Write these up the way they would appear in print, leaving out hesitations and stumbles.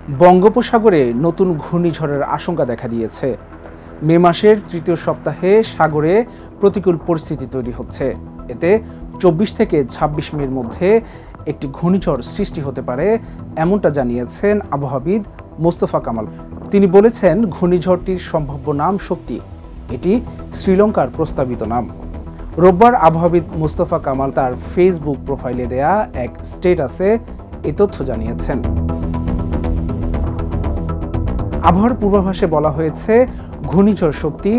বঙ্গোপসাগরে নতুন ঘূর্ণিঝড়ের আশঙ্কা দেখা দিয়েছে। মে মাসের তৃতীয় সপ্তাহে সাগরে প্রতিকূল পরিস্থিতি তৈরি হচ্ছে। এতে 24 থেকে 26 মের মধ্যে একটি ঘূর্ণিঝড় সৃষ্টি হতে পারে, এমনটা জানিয়েছেন আবহাওয়াবিদ মোস্তফা কামাল। তিনি বলেছেন, ঘূর্ণিঝড়টির সম্ভাব্য নাম শক্তি। এটি শ্রীলঙ্কার প্রস্তাবিত নাম। রোববার আবহাওয়াবিদ মোস্তফা কামাল তার ফেসবুক প্রোফাইলে দেয়া এক স্ট্যাটাসে এ তথ্য জানিয়েছেন। আবহাওয়ার পূর্বাভাসে বলা হয়েছে, ঘূর্ণিঝড় শক্তি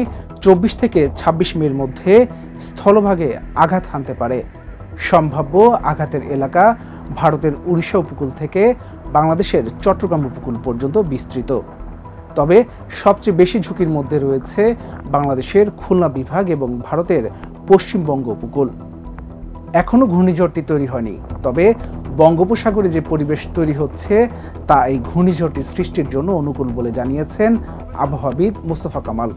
24 থেকে 26 মের মধ্যে স্থলভাগে আঘাত হানতে পারে। সম্ভাব্য আঘাতের এলাকা ভারতের উড়িষ্যা উপকূল থেকে বাংলাদেশের চট্টগ্রাম উপকূল পর্যন্ত বিস্তৃত। তবে সবচেয়ে বেশি ঝুঁকির মধ্যে রয়েছে বাংলাদেশের খুলনা বিভাগ এবং ভারতের পশ্চিমবঙ্গ উপকূল। এখনও ঘূর্ণিঝড়টি তৈরি হয়নি, তবে বঙ্গোপসাগরে যে পরিবেশ তৈরি হচ্ছে তা এই ঘূর্ণিঝড়টি সৃষ্টির জন্য অনুকূল বলে জানিয়েছেন আবহাওয়াবিদ মোস্তফা কামাল।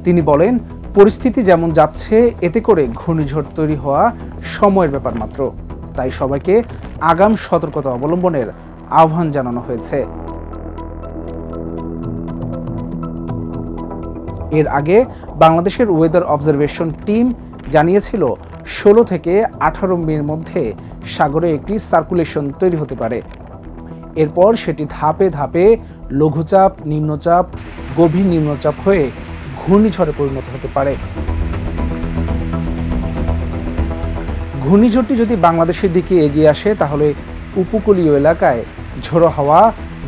তিনি বলেন, পরিস্থিতি যেমন যাচ্ছে এতে করে ঘূর্ণিঝড় তৈরি হওয়া সময়ের ব্যাপার মাত্র। তাই সবাইকে আগাম সতর্কতা অবলম্বনের আহ্বান জানানো হয়েছে। এর আগে বাংলাদেশের ওয়েদার অবজারভেশন টিম জানিয়েছিল 16 থেকে 18 মের মধ্যে সাগরে একটি সার্কুলেশন তৈরি হতে পারে। এরপর সেটি ধাপে ধাপে লঘুচাপ, নিম্নচাপ, গভীর নিম্নচাপ হয়ে ঘূর্ণিঝড়ে পরিণত হতে পারে। ঘূর্ণিঝড়টি যদি বাংলাদেশের দিকে এগিয়ে আসে তাহলে উপকূলীয় এলাকায় ঝোড়ো হাওয়া,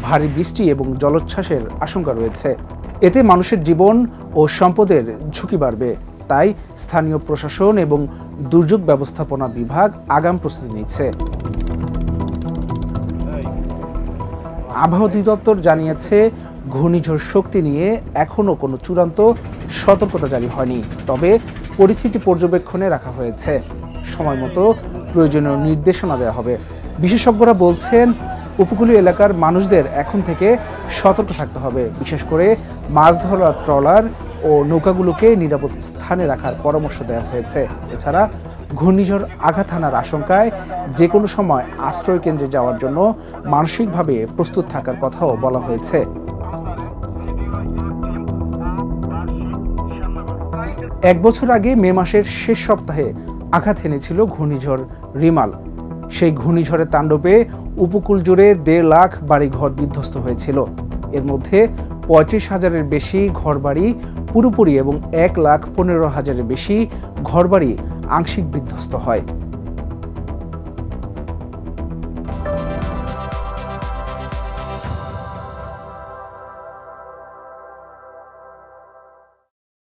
ভারী বৃষ্টি এবং জলোচ্ছ্বাসের আশঙ্কা রয়েছে। এতে মানুষের জীবন ও সম্পদের ঝুঁকি বাড়বে। তাই স্থানীয় প্রশাসন এবং দুর্যোগ ব্যবস্থাপনা বিভাগ আগাম প্রস্তুতি নিচ্ছে। আবহাওয়া অধিদপ্তর জানিয়েছে, ঘূর্ণিঝড় শক্তি নিয়ে এখনও কোনো চূড়ান্ত সতর্কতা জারি হয়নি, তবে পরিস্থিতি পর্যবেক্ষণে রাখা হয়েছে। সময় মতো প্রয়োজনীয় নির্দেশনা দেওয়া হবে। বিশেষজ্ঞরা বলছেন, উপকূলীয় এলাকার মানুষদের এখন থেকে সতর্ক থাকতে হবে। বিশেষ করে মাছ ধরার ট্রলার ও নৌকাগুলোকে নিরাপদ স্থানে রাখার পরামর্শ দেওয়া হয়েছে। এছাড়া ঘূর্ণিঝড় আঘাত হানার আশঙ্কায় যে কোনো সময় আশ্রয় কেন্দ্রে যাওয়ার জন্য মানসিকভাবে প্রস্তুত থাকার কথাও বলা হয়েছে। এক বছর আগে মে মাসের শেষ সপ্তাহে আঘাত হেনেছিল ঘূর্ণিঝড় রিমাল। সেই ঘূর্ণিঝড়ের তাণ্ডবে উপকূল জুড়ে 1.5 লাখ বাড়িঘর বিধ্বস্ত হয়েছিল। এর মধ্যে 35,000-এর বেশি ঘরবাড়ি পুরোপুরি এবং 1,15,000-এর বেশি ঘরবাড়ি আংশিক বিধ্বস্ত হয়।